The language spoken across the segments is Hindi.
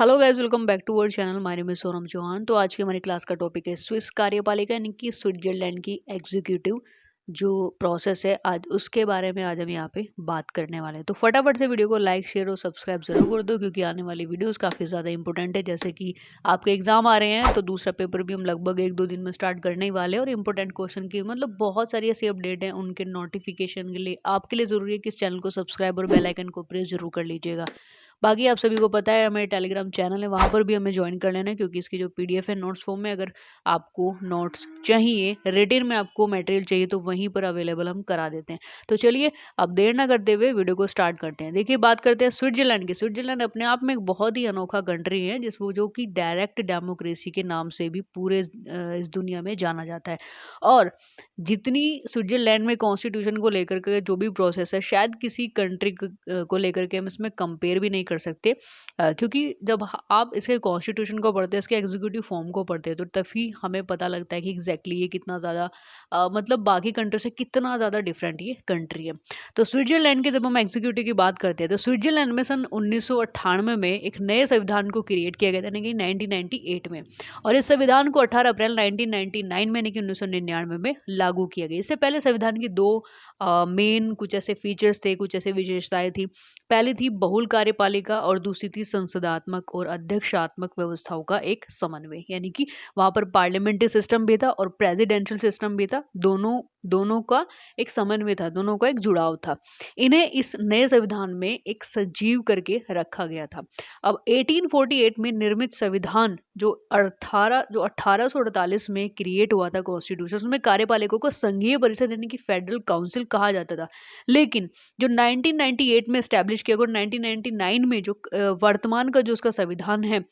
Hello guys, welcome back to our channel. My name is Sonam Chauhan. तो आज की हमारी क्लास का टॉपिक है स्विस कार्यपालिका यानी कि स्विट्जरलैंड की एग्जीक्यूटिव जो प्रोसेस है, आज उसके बारे में आज हम यहाँ पे बात करने वाले हैं। तो फटाफट से वीडियो को लाइक शेयर और सब्सक्राइब जरूर कर दो, क्योंकि आने वाली वीडियोस काफ़ी ज़्यादा इंपॉर्टेंट है। जैसे कि आपके एग्जाम आ रहे हैं, तो दूसरा पेपर भी हम लगभग 1-2 दिन में स्टार्ट करने ही वाले हैं। और इंपॉर्टेंट क्वेश्चन की मतलब बहुत सारी ऐसी अपडेट है, उनके नोटिफिकेशन के लिए आपके लिए ज़रूरी है कि इस चैनल को सब्सक्राइब और बेल आइकन को प्रेस जरूर कर लीजिएगा। बाकी आप सभी को पता है, हमारे टेलीग्राम चैनल है, वहाँ पर भी हमें ज्वाइन कर लेना है, क्योंकि इसकी जो पीडीएफ है नोट्स फॉर्म में, अगर आपको नोट्स चाहिए, रिटन में आपको मटेरियल चाहिए, तो वहीं पर अवेलेबल हम करा देते हैं। तो चलिए अब देर ना करते हुए वीडियो को स्टार्ट करते हैं। देखिए, बात करते हैं स्विट्जरलैंड की। स्विट्जरलैंड अपने आप में एक बहुत ही अनोखा कंट्री है, जिसको जो कि डायरेक्ट डेमोक्रेसी के नाम से भी पूरे इस दुनिया में जाना जाता है। और जितनी स्विट्जरलैंड में कॉन्स्टिट्यूशन को लेकर के जो भी प्रोसेस है, शायद किसी कंट्री को लेकर के हम इसमें कंपेयर भी नहीं कर सकते। क्योंकि जब आप इसके कॉन्स्टिट्यूशन को पढ़ते हैं, इसके एग्जीक्यूटिव फॉर्म को पढ़ते हैं, तो तभी हमें पता लगता है कि एग्जैक्टली ये कितना ज़्यादा मतलब बाकी कंट्री से कितना ज़्यादा डिफरेंट ये कंट्री है। तो स्विट्जरलैंड के जब हम एग्जीक्यूटिव की बात करते हैं, तो स्विट्जरलैंड में सन 1998 में एक नए संविधान को क्रिएट किया गया था, यानी कि 1998 में। और इस संविधान को 18 अप्रैल 1999 में, यानी कि 1999 में लागू किया गया। इससे पहले संविधान की दो मेन कुछ ऐसे फीचर्स थे, कुछ ऐसे विशेषताएं थी। पहली थी बहुल कार्यपालिका और दूसरी थी संसदात्मक और अध्यक्षात्मक व्यवस्थाओं का एक समन्वय, यानी कि वहां पर पार्लियामेंट्री सिस्टम भी था और प्रेसिडेंशियल सिस्टम भी था। दोनों दोनों का एक समन्वय था, दोनों का एक जुड़ाव था। इन्हें इस नए संविधान में एक सजीव करके रखा गया था। अब 1848 में निर्मित संविधान जो 1848 में क्रिएट हुआ था कॉन्स्टिट्यूशन, उसमें कार्यपालिका को संघीय परिषद यानी कि फेडरल काउंसिल कहा जाता था। लेकिन जो 1998 में स्टैब्लिश किया गया, 1999 में जो वर्तमान का जो उसका संविधान है,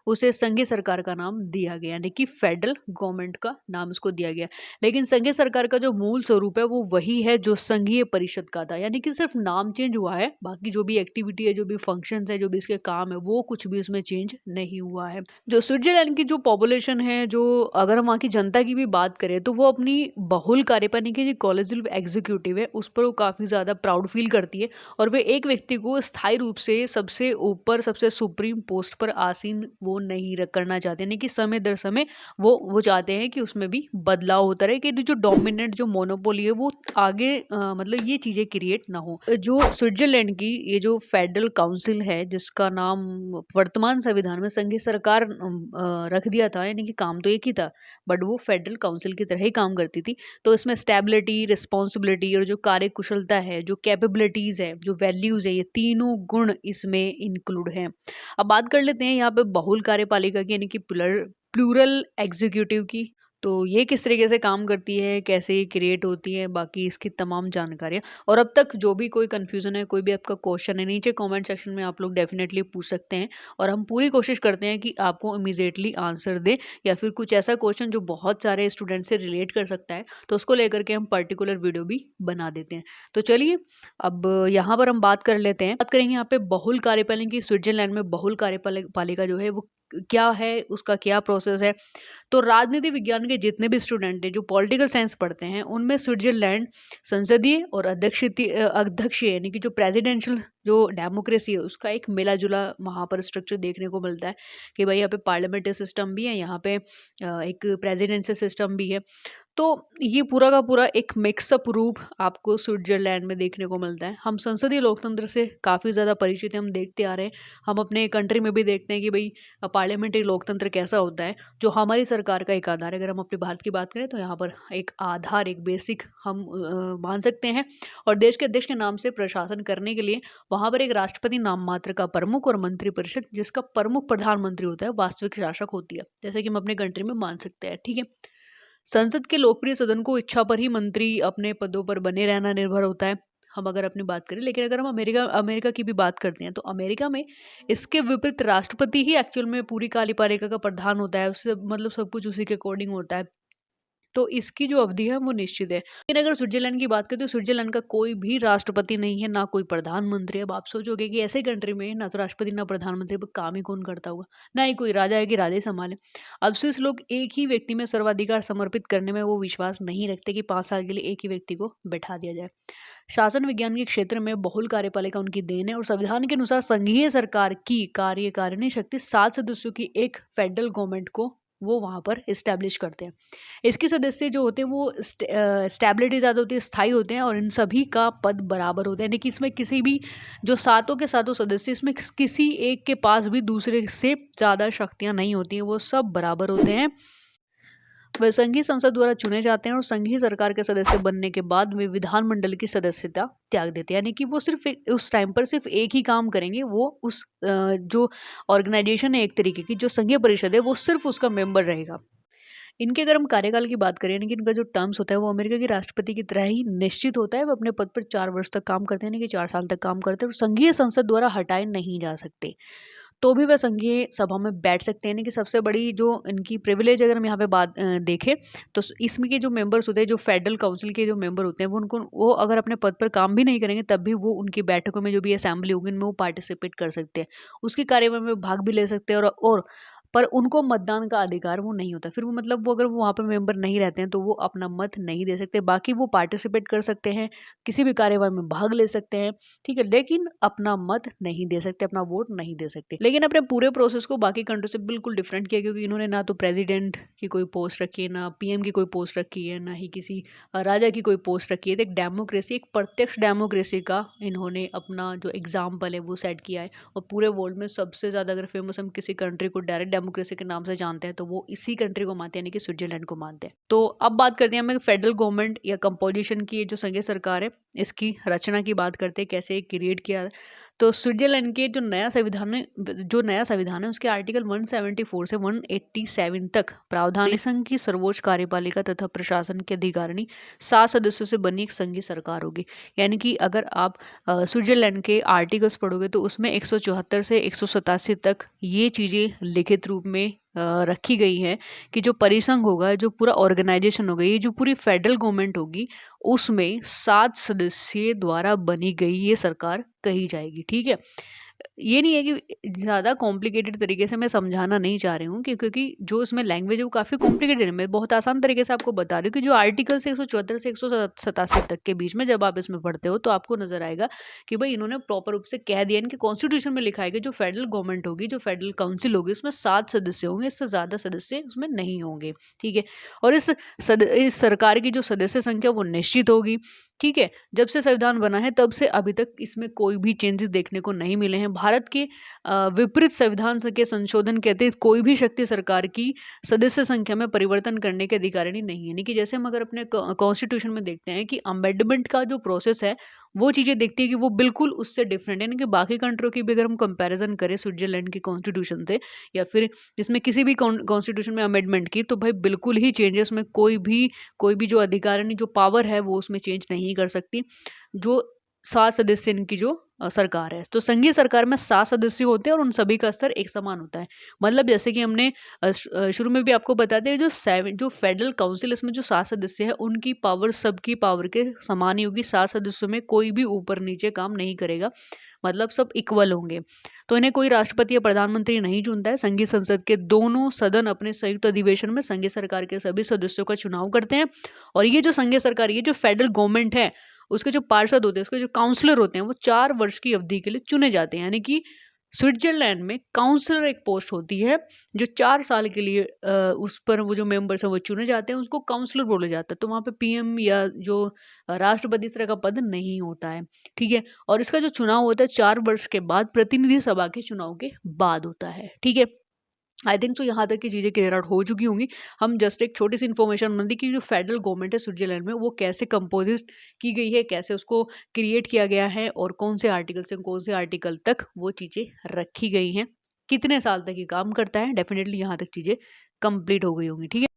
उसे संघीय सरकार का नाम दिया गया, यानी कि फेडरल गवर्नमेंट का नाम उसको दिया गया। लेकिन संघीय सरकार का जो मूल स्वरूप है वो वही है जो संघीय परिषद का था, यानी कि सिर्फ नाम चेंज हुआ है, बाकी जो भी एक्टिविटी है, जो भी फंक्शंस है, जो भी इसके काम है, वो कुछ भी उसमें चेंज नहीं हुआ है। जो स्विट्जरलैंड की जो पॉपुलेशन है, जो अगर हम वहाँ की जनता की भी बात करें, तो वो अपनी बहुल कार्यपालिका की जो कॉलेजियल एग्जीक्यूटिव है, उस पर वो काफ़ी ज़्यादा प्राउड फील करती है। और वे एक व्यक्ति को स्थायी रूप से सबसे ऊपर, सबसे सुप्रीम पोस्ट पर आसीन वो नहीं करना चाहते, यानी कि समय दर समय वो चाहते हैं कि उसमें भी बदलाव होता रहे, कि जो डोमिनेंट जो मोनोपोली है वो आगे मतलब ये चीज़ें क्रिएट ना हो। जो स्विट्जरलैंड की ये जो फेडरल काउंसिल है, जिसका नाम वर्तमान संविधान में संघीय सरकार रख दिया था, यानी कि काम तो एक ही था, बट वो फेडरल काउंसिल की तरह ही काम करती थी। तो इसमें स्टेबिलिटी, रिस्पॉन्सिबिलिटी और जो कार्य कुशलता है, जो कैपेबिलिटीज़ है, जो वैल्यूज़ है, ये तीनों गुण इसमें इंक्लूड हैं। अब बात कर लेते हैं यहाँ पे बहुल कार्यपालिका की, यानी कि प्लूरल एग्जीक्यूटिव की। तो ये किस तरीके से काम करती है, कैसे ये क्रिएट होती है, बाकी इसकी तमाम जानकारियाँ। और अब तक जो भी कोई कन्फ्यूज़न है, कोई भी आपका क्वेश्चन है, नीचे कमेंट सेक्शन में आप लोग डेफिनेटली पूछ सकते हैं, और हम पूरी कोशिश करते हैं कि आपको इमीडिएटली आंसर दें, या फिर कुछ ऐसा क्वेश्चन जो बहुत सारे स्टूडेंट से रिलेट कर सकता है, तो उसको लेकर के हम पर्टिकुलर वीडियो भी बना देते हैं। तो चलिए अब यहाँ पर हम बात कर लेते हैं, बात करेंगे यहाँ पे बहुल कार्यपालिका की। स्विट्जरलैंड में बहुल कार्यपालिका जो है वो क्या है, उसका क्या प्रोसेस है। तो राजनीति विज्ञान के जितने भी स्टूडेंट हैं जो पॉलिटिकल साइंस पढ़ते हैं, उनमें स्विट्जरलैंड संसदीय और अध्यक्षीय यानी कि जो प्रेसिडेंशियल जो डेमोक्रेसी है, उसका एक मिला जुला वहाँ पर स्ट्रक्चर देखने को मिलता है। कि भाई यहाँ पे पार्लियामेंट्री सिस्टम भी है, यहाँ पे एक प्रेसिडेंशियल सिस्टम भी है। तो ये पूरा का पूरा एक मिक्सअप रूप आपको स्विट्जरलैंड में देखने को मिलता है। हम संसदीय लोकतंत्र से काफ़ी ज़्यादा परिचित हैं, हम देखते आ रहे हैं। हम अपने कंट्री में भी देखते हैं कि भाई पार्लियामेंट्री लोकतंत्र कैसा होता है, जो हमारी सरकार का एक आधार है। अगर हम अपने भारत की बात करें, तो यहाँ पर एक आधार, एक बेसिक हम मान सकते हैं। और देश के अध्यक्ष के नाम से प्रशासन करने के लिए वहाँ पर एक राष्ट्रपति नाम मात्र का प्रमुख और मंत्रिपरिषद, जिसका प्रमुख प्रधानमंत्री होता है, वास्तविक शासक होती है, जैसे कि हम अपने कंट्री में मान सकते हैं। ठीक है। संसद के लोकप्रिय सदन को इच्छा पर ही मंत्री अपने पदों पर बने रहना निर्भर होता है, हम अगर अपनी बात करें। लेकिन अगर हम अमेरिका अमेरिका की भी बात करते हैं, तो अमेरिका में इसके विपरीत राष्ट्रपति ही एक्चुअल में पूरी कार्यपालिका का प्रधान होता है। उससे मतलब सब कुछ उसी के अकॉर्डिंग होता है। तो इसकी जो अवधि है वो निश्चित है। लेकिन अगर स्विट्ज़रलैंड की बात करें तो स्विट्ज़रलैंड का कोई भी राष्ट्रपति नहीं है, ना कोई प्रधानमंत्री है। अब आप सोचोगे कि ऐसे कंट्री में ना तो राष्ट्रपति ना प्रधानमंत्री, अब काम ही कौन करता होगा? ना ही कोई राजा है कि राजा ही सँभाले। अब स्विस लोग एक ही व्यक्ति में सर्वाधिकार समर्पित करने में वो विश्वास नहीं रखते कि 5 साल के लिए एक ही व्यक्ति को बैठा दिया जाए। शासन विज्ञान के क्षेत्र में बहुल कार्यपालिका उनकी देन है और संविधान के अनुसार संघीय सरकार की कार्यकारिणी शक्ति 7 सदस्यों की एक फेडरल गवर्नमेंट को वो वहाँ पर एस्टैब्लिश करते हैं। इसके सदस्य जो होते हैं वो स्टेबिलिटी ज़्यादा होती है, स्थायी होते हैं और इन सभी का पद बराबर होता है, यानी कि इसमें किसी भी जो सातों के सातों सदस्य, इसमें किसी एक के पास भी दूसरे से ज़्यादा शक्तियाँ नहीं होती हैं, वो सब बराबर होते हैं। वह संघीय संसद द्वारा चुने जाते हैं और संघीय सरकार के सदस्य बनने के बाद वे विधानमंडल की सदस्यता त्याग देते हैं, यानी कि वो सिर्फ उस टाइम पर सिर्फ एक ही काम करेंगे। वो उस जो ऑर्गेनाइजेशन है एक तरीके की, जो संघीय परिषद है, वो सिर्फ उसका मेंबर रहेगा। इनके अगर हम कार्यकाल की बात करें, यानी कि इनका जो टर्म्स होता है वो अमेरिका के राष्ट्रपति की तरह ही निश्चित होता है। वो अपने पद पर 4 वर्ष तक काम करते हैं, यानी कि 4 साल तक काम करते हैं और संघीय संसद द्वारा हटाए नहीं जा सकते। तो भी वह संघीय सभा में बैठ सकते हैं, यानी कि सबसे बड़ी जो इनकी प्रिविलेज अगर हम यहाँ पे बात देखें तो इसमें के जो मेंबर्स होते हैं, जो फेडरल काउंसिल के जो मेंबर होते हैं, वो अगर अपने पद पर काम भी नहीं करेंगे तब भी वो उनकी बैठकों में जो भी असेंबली होगी उनमें वो पार्टिसिपेट कर सकते हैं, उसकी कार्यवाही में भाग भी ले सकते हैं। और पर उनको मतदान का अधिकार वो नहीं होता। फिर वो मतलब वो अगर वो वहाँ पर मेंबर नहीं रहते हैं तो वो अपना मत नहीं दे सकते। बाकी वो पार्टिसिपेट कर सकते हैं, किसी भी कार्यवाही में भाग ले सकते हैं, ठीक है, लेकिन अपना मत नहीं दे सकते, अपना वोट नहीं दे सकते। लेकिन अपने पूरे प्रोसेस को बाकी कंट्री से बिल्कुल डिफरेंट किया, क्योंकि इन्होंने ना तो प्रेसिडेंट की कोई पोस्ट रखी है, ना पीएम की कोई पोस्ट रखी है, ना ही किसी राजा की कोई पोस्ट रखी है। तो एक डेमोक्रेसी, एक प्रत्यक्ष डेमोक्रेसी का इन्होंने अपना जो एग्जाम्पल है वो सेट किया है। और पूरे वर्ल्ड में सबसे ज़्यादा अगर फेमस हम किसी कंट्री को डायरेक्ट डेमोक्रेसी के नाम से जानते हैं तो वो इसी कंट्री को मानते हैं, यानी कि स्विट्जरलैंड को मानते हैं। तो अब बात करते हैं हम फेडरल गवर्नमेंट या कंपोजिशन की। ये जो संघीय सरकार है इसकी रचना की बात करते हैं, कैसे क्रिएट किया। तो स्विट्जरलैंड के जो नया संविधान है उसके आर्टिकल 174 से 187 तक प्रावधान संघ की सर्वोच्च कार्यपालिका तथा प्रशासन के अधिकारिणी 7 सदस्यों से बनी एक संघीय सरकार होगी। यानी कि अगर आप स्विट्जरलैंड के आर्टिकल्स पढ़ोगे तो उसमें 174 से 187 तक ये चीज़ें लिखित रूप में रखी गई हैं कि जो परिसंघ होगा, जो पूरा ऑर्गेनाइजेशन होगा, ये जो पूरी फेडरल गवर्नमेंट होगी, उसमें 7 सदस्य द्वारा बनी गई ये सरकार कही जाएगी। ठीक है, ये नहीं है कि ज़्यादा कॉम्प्लिकेटेड तरीके से मैं समझाना नहीं चाह रही हूँ, क्योंकि जो इसमें लैंग्वेज है वो काफ़ी कॉम्प्लिकेटेड है। मैं बहुत आसान तरीके से आपको बता रही हूँ कि जो आर्टिकल से 174 से 187 तक के बीच में जब आप इसमें पढ़ते हो तो आपको नजर आएगा कि भाई इन्होंने प्रॉपर रूप से कह दिया। इनके कॉन्स्टिट्यूशन में लिखा है कि जो फेडरल गवर्नमेंट होगी, जो फेडरल काउंसिल होगी, उसमें 7 सदस्य होंगे, इससे ज़्यादा सदस्य उसमें नहीं होंगे। ठीक है, और इस सरकार की जो सदस्य संख्या वो निश्चित होगी। ठीक है, जब से संविधान बना है तब से अभी तक इसमें कोई भी चेंजेस देखने को नहीं मिले हैं। भारत के विपरीत संविधान के संशोधन के अतिरिक्त कोई भी शक्ति सरकार की सदस्य संख्या में परिवर्तन करने के अधिकारिणी नहीं है। यानी कि जैसे हम अगर अपने कॉन्स्टिट्यूशन में देखते हैं कि अमेंडमेंट का जो प्रोसेस है वो चीज़ें देखती है कि वो बिल्कुल उससे डिफरेंट है। यानी कि बाकी कंट्रियों की भी अगर हम कंपैरिजन करें स्विट्जरलैंड के कॉन्स्टिट्यूशन से, या फिर इसमें किसी भी कॉन्स्टिट्यूशन में अमेंडमेंट की, तो भाई बिल्कुल ही चेंजेस में कोई भी जो अधिकारिणी जो पावर है वो उसमें चेंज नहीं कर सकती। जो 7 सदस्य इनकी जो सरकार है, तो संघीय सरकार में 7 सदस्य होते हैं और उन सभी का स्तर एक समान होता है। मतलब जैसे कि हमने शुरू में भी आपको बताते हैं, जो फेडरल काउंसिल, इसमें जो 7 सदस्य है उनकी पावर सबकी पावर के समान ही होगी। 7 सदस्यों में कोई भी ऊपर नीचे काम नहीं करेगा, मतलब सब इक्वल होंगे। तो इन्हें कोई राष्ट्रपति या प्रधानमंत्री नहीं चुनता है। संघीय संसद के दोनों सदन अपने संयुक्त अधिवेशन में संघीय सरकार के सभी सदस्यों का चुनाव करते हैं। और ये जो संघीय सरकार, ये जो फेडरल गवर्नमेंट है, उसके जो पार्षद होते हैं, उसके जो काउंसलर होते हैं, वो 4 वर्ष की अवधि के लिए चुने जाते हैं। यानी कि स्विट्जरलैंड में काउंसलर एक पोस्ट होती है जो 4 साल के लिए उस पर वो जो मेंबर्स हैं वो चुने जाते हैं, उसको काउंसलर बोला जाता है। तो वहाँ पे पीएम या जो राष्ट्रपति इस तरह का पद नहीं होता है। ठीक है, और इसका जो चुनाव होता है 4 वर्ष के बाद, प्रतिनिधि सभा के चुनाव के बाद होता है। ठीक है, आई थिंक तो यहाँ तक की चीज़ें क्लियर आउट हो चुकी होंगी। हम जस्ट एक छोटी सी इन्फॉर्मेशन बन दी कि जो फेडरल गवर्नमेंट है स्विट्जरलैंड में वो कैसे कंपोजिट की गई है, कैसे उसको क्रिएट किया गया है, और कौन से आर्टिकल से कौन से आर्टिकल तक वो चीज़ें रखी गई हैं, कितने साल तक ये काम करता है। डेफिनेटली यहाँ तक चीज़ें कंप्लीट हो गई होंगी। ठीक है,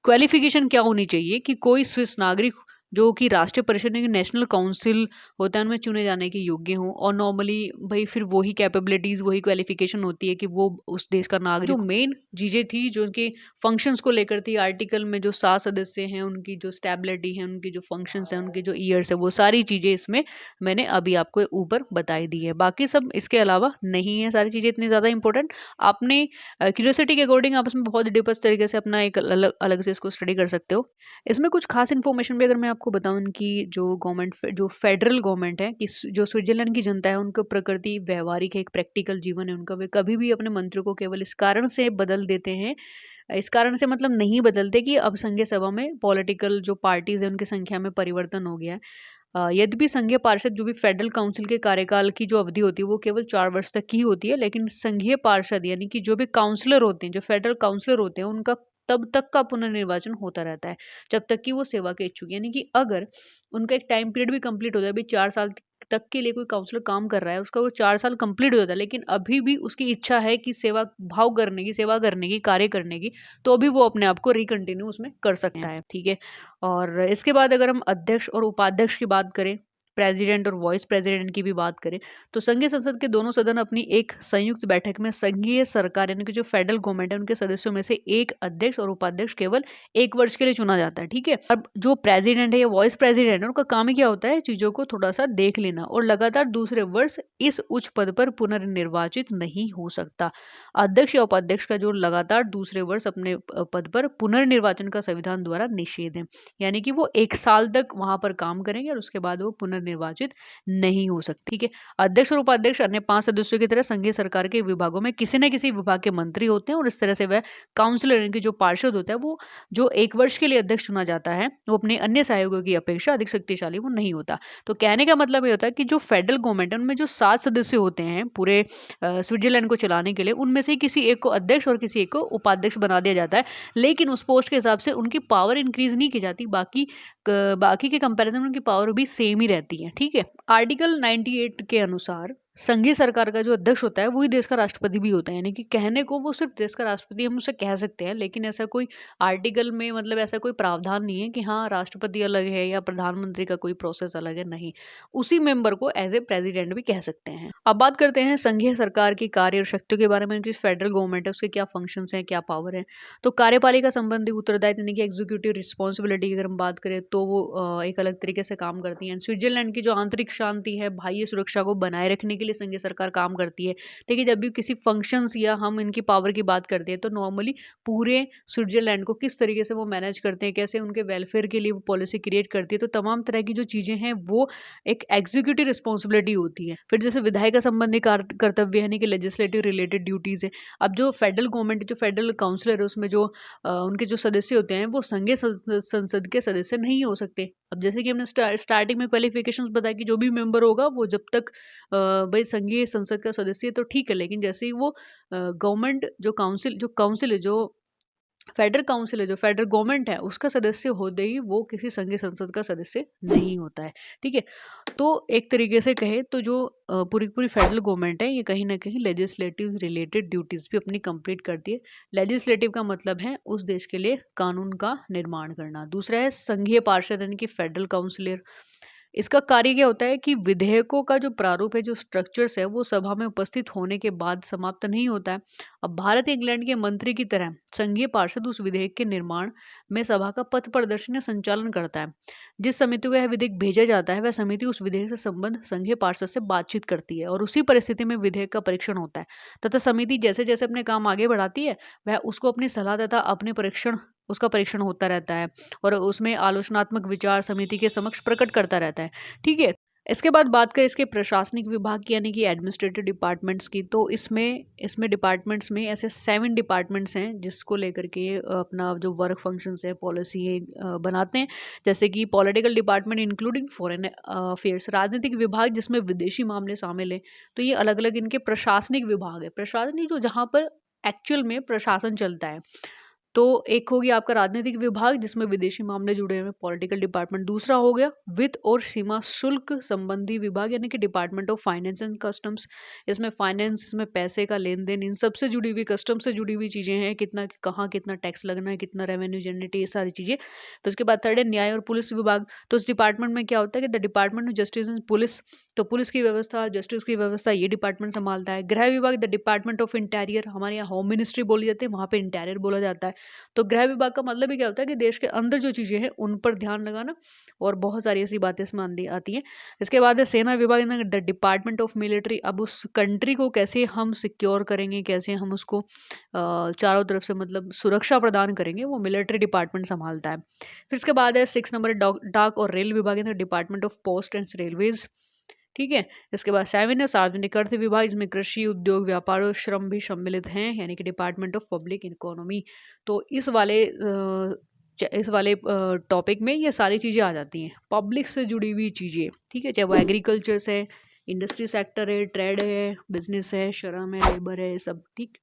क्वालिफिकेशन क्या होनी चाहिए कि कोई स्विस नागरिक जो कि राष्ट्रीय परिषद यानी नेशनल काउंसिल होता है उनमें चुने जाने के योग्य हों, और नॉर्मली भाई फिर वही कैपेबिलिटीज़ वही क्वालिफिकेशन होती है कि वो उस देश का नागरिक। जो मेन चीज़ें थी जो उनके फंक्शंस को लेकर थी, आर्टिकल में जो 7 सदस्य हैं उनकी जो स्टेबिलिटी है, उनकी जो फंक्शंस हैं, उनके जो ईयर्स है, वो सारी चीज़ें इसमें मैंने अभी आपको ऊपर बताई दी है। बाकी सब इसके अलावा नहीं है, सारी चीज़ें इतनी ज़्यादा इंपॉर्टेंट। आपने क्यूरियोसिटी के अकॉर्डिंग आप इसमें बहुत डिटेल्स तरीके से अपना एक अलग अलग से इसको स्टडी कर सकते हो। इसमें कुछ खास इन्फॉर्मेशन भी अगर मैं आपको बताऊं, इनकी जो गवर्नमेंट जो फेडरल गवर्नमेंट है कि जो स्विट्जरलैंड की जनता है उनको प्रकृति व्यवहारिक है, एक प्रैक्टिकल जीवन है उनका, वे कभी भी अपने मंत्रियों को केवल इस कारण से बदल देते हैं, इस कारण से मतलब नहीं बदलते कि अब संघीय सभा में पॉलिटिकल जो पार्टीज है उनकी संख्या में परिवर्तन हो गया है। यद्यपि संघीय पार्षद जो भी फेडरल काउंसिल के कार्यकाल की जो अवधि होती है वो केवल 4 वर्ष तक की होती है, लेकिन संघीय पार्षद यानी कि जो भी काउंसलर होते हैं, जो फेडरल काउंसलर होते हैं, उनका तब तक का पुनर्निर्वाचन होता रहता है जब तक कि वो सेवा के इच्छुक, यानी कि अगर उनका एक टाइम पीरियड भी कंप्लीट हो जाए, अभी 4 साल तक के लिए कोई काउंसलर काम कर रहा है, उसका वो 4 साल कंप्लीट हो जाता है, लेकिन अभी भी उसकी इच्छा है कि सेवा भाव करने की, सेवा करने की, कार्य करने की, तो अभी वो अपने आप को रिकंटिन्यू उसमें कर सकता है। ठीक है। और इसके बाद अगर हम अध्यक्ष और उपाध्यक्ष की बात करें, प्रेसिडेंट और वाइस प्रेसिडेंट की भी बात करें, तो संघीय संसद के दोनों सदन अपनी एक संयुक्त बैठक में संघीय सरकार यानी कि जो फेडरल गवर्नमेंट है उनके सदस्यों में से एक अध्यक्ष और उपाध्यक्ष केवल 1 वर्ष के लिए चुना जाता है। ठीक है। अब जो प्रेसिडेंट है या वाइस प्रेसिडेंट है उनका काम ही क्या होता है, चीजों को थोड़ा सा देख लेना, और लगातार दूसरे वर्ष इस उच्च पद पर पुनर्निर्वाचित नहीं हो सकता। अध्यक्ष या उपाध्यक्ष का जो लगातार दूसरे वर्ष अपने पद पर पुनर्निर्वाचन का संविधान द्वारा निषेध है, यानी कि वो 1 साल तक वहां पर काम करेंगे और उसके बाद वो पुनर्निर्वाचित नहीं हो सकते। ठीक है। अध्यक्ष और उपाध्यक्ष अन्य 5 सदस्यों की तरह संघीय सरकार के विभागों में किसी न किसी विभाग के मंत्री होते हैं, और इस तरह से वह काउंसिलर यानी कि जो पार्षद होता है वो जो 1 वर्ष के लिए अध्यक्ष चुना जाता है वो अपने अन्य सहयोगियों की अपेक्षा अधिक शक्तिशाली वो नहीं होता। तो कहने का मतलब ये होता है कि जो फेडरल गवर्नमेंट है उनमें जो 7 सदस्य होते हैं पूरे स्विट्जरलैंड को चलाने के लिए, उनमें से किसी एक को अध्यक्ष और किसी एक को उपाध्यक्ष बना दिया जाता है, लेकिन उस पोस्ट के हिसाब से उनकी पावर इंक्रीज नहीं की जाती, बाकी के कंपैरिजन में उनकी पावर भी सेम ही रहती है। ठीक है। आर्टिकल 98 के अनुसार संघीय सरकार का जो अध्यक्ष होता है वही देश का राष्ट्रपति भी होता है, यानी कि कहने को वो सिर्फ देश का राष्ट्रपति हम उसे कह सकते हैं, लेकिन ऐसा कोई आर्टिकल में मतलब ऐसा कोई प्रावधान नहीं है कि हाँ राष्ट्रपति अलग है या प्रधानमंत्री का कोई प्रोसेस अलग है, नहीं, उसी मेंबर को एज ए प्रेसिडेंट भी कह सकते हैं। अब बात करते हैं संघीय सरकार की कार्य और शक्तियों के बारे में, कि फेडरल गवर्नमेंट है उसके क्या फंक्शंस हैं, क्या पावर है। तो कार्यपालिका संबंधी उत्तरदायित्व यानी कि एग्जीक्यूटिव रिस्पॉन्सिबिलिटी की अगर हम बात करें तो वो एक अलग तरीके से काम करती हैं। स्विट्जरलैंड की जो आंतरिक शांति है, बाह्य सुरक्षा को बनाए रखने के लिए संघीय सरकार काम करती है। देखिए जब भी किसी फंक्शंस या हम इनकी पावर की बात करते हैं तो नॉर्मली पूरे स्विट्जरलैंड को किस तरीके से वो मैनेज करते हैं, कैसे उनके वेलफेयर के लिए वो पॉलिसी क्रिएट करती है, तो तमाम तरह की जो चीज़ें हैं वो एक एग्जीक्यूटिव रिस्पॉन्सिबिलिटी होती है। फिर जैसे विधायिका संबंधी कर्तव्य यानी कि लेजिस्लेटिव रिलेटेड ड्यूटीज़ है। अब जो फेडरल गवर्नमेंट जो फेडरल काउंसिलर है उसमें जो उनके जो सदस्य होते हैं वो संघीय संसद के सदस्य नहीं हो सकते। अब जैसे कि हमने स्टार्टिंग में क्वालिफिकेशंस बताया कि जो भी मेंबर होगा वो जब तक भाई संघीय संसद का सदस्य है तो ठीक है, लेकिन जैसे ही वो गवर्नमेंट जो काउंसिल है, जो फेडरल काउंसिल है, जो फेडरल गवर्नमेंट है उसका सदस्य होते ही वो किसी संघीय संसद का सदस्य नहीं होता है। ठीक है। तो एक तरीके से कहे तो जो पूरी पूरी फेडरल गवर्नमेंट है ये कहीं ना कहीं लेजिस्लेटिव रिलेटेड ड्यूटीज भी अपनी कंप्लीट करती है। लेजिस्लेटिव का मतलब है उस देश के लिए कानून का निर्माण करना। दूसरा है संघीय पार्षद यानी कि फेडरल काउंसिलर। इसका कार्य क्या होता है कि विधेयकों का जो प्रारूप है, जो स्ट्रक्चर्स है, वो सभा में उपस्थित होने के बाद समाप्त नहीं होता है। अब भारत इंग्लैंड के मंत्री की तरह संघीय पार्षद उस विधेयक के निर्माण में सभा का पथ प्रदर्शन या संचालन करता है। जिस समिति को यह विधेयक भेजा जाता है वह समिति उस विधेयक से संबंध संघीय पार्षद से बातचीत करती है और उसी परिस्थिति में विधेयक का परीक्षण होता है तथा समिति जैसे जैसे अपने काम आगे बढ़ाती है वह उसको अपनी सलाह तथा अपने उसका परीक्षण होता रहता है और उसमें आलोचनात्मक विचार समिति के समक्ष प्रकट करता रहता है। ठीक है। इसके बाद बात करें इसके प्रशासनिक विभाग की यानी कि एडमिनिस्ट्रेटिव डिपार्टमेंट्स की, तो इसमें इसमें डिपार्टमेंट्स में ऐसे 7 डिपार्टमेंट्स हैं जिसको लेकर के अपना जो वर्क फंक्शंस है, पॉलिसी है, बनाते हैं। जैसे कि political department including foreign affairs, राजनीतिक विभाग जिसमें विदेशी मामले शामिल हैं। तो ये अलग अलग इनके प्रशासनिक विभाग है। प्रशासनिक जो जहाँ पर एक्चुअल में प्रशासन चलता है। तो एक हो गया आपका राजनीतिक विभाग जिसमें विदेशी मामले जुड़े हुए हैं, पॉलिटिकल डिपार्टमेंट। दूसरा हो गया वित्त और सीमा शुल्क संबंधी विभाग यानी कि department of finance and customs. इसमें फाइनेंस, इसमें पैसे का लेन देन, इन सब से जुड़ी हुई, कस्टम से जुड़ी हुई चीज़ें हैं, कितना कहाँ कितना टैक्स लगना है, कितना रेवेन्यू जनरेट, ये सारी चीज़ें। फिर उसके बाद थर्ड है न्याय और पुलिस विभाग। तो इस डिपार्टमेंट में क्या होता है कि the department of justice and police, तो पुलिस की व्यवस्था, जस्टिस की व्यवस्था ये डिपार्टमेंट संभालता है। गृह विभाग द डिपार्टमेंट ऑफ इंटीरियर, हमारे यहाँ होम मिनिस्ट्री बोली जाती है, वहाँ पे इंटीरियर बोला जाता है। तो गृह विभाग का मतलब ही क्या होता है कि देश के अंदर जो चीज़ें हैं उन पर ध्यान लगाना, और बहुत सारी ऐसी बातें इसमें आती हैं। इसके बाद है सेना विभाग, द डिपार्टमेंट ऑफ मिलिट्री। अब उस कंट्री को कैसे हम सिक्योर करेंगे, कैसे हम उसको चारों तरफ से मतलब सुरक्षा प्रदान करेंगे, वो मिलिट्री डिपार्टमेंट संभालता है। फिर इसके बाद है 6 नंबर डाक और रेल विभाग, department of post and railways. ठीक है। इसके बाद 7 है सार्वजनिक अर्थ विभाग, जिसमें कृषि, उद्योग, व्यापार और श्रम भी सम्मिलित हैं, यानी कि डिपार्टमेंट ऑफ पब्लिक इकोनॉमी। तो इस वाले टॉपिक में ये सारी चीज़ें आ जाती हैं, पब्लिक से जुड़ी हुई चीज़ें। ठीक है, चाहे वो एग्रीकल्चर से, इंडस्ट्री सेक्टर है, ट्रेड है, बिजनेस है, श्रम है, लेबर है, सब। ठीक।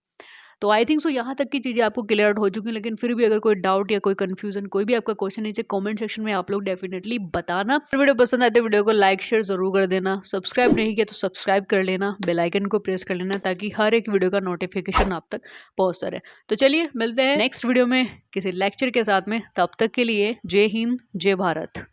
तो आई थिंक सो यहाँ तक की चीज़ें आपको क्लियर आउट हो चुकी हैं, लेकिन फिर भी अगर कोई डाउट या कोई कंफ्यूजन, कोई भी आपका क्वेश्चन, नीचे कमेंट सेक्शन में आप लोग डेफिनेटली बताना। वीडियो पसंद आए तो वीडियो को लाइक शेयर जरूर कर देना, सब्सक्राइब नहीं किया तो सब्सक्राइब कर लेना, बेल आइकन को प्रेस कर लेना, ताकि हर एक वीडियो का नोटिफिकेशन आप तक पहुँचता रहे। तो चलिए मिलते हैं नेक्स्ट वीडियो में किसी लेक्चर के साथ में, तब तक के लिए जय हिंद, जय भारत।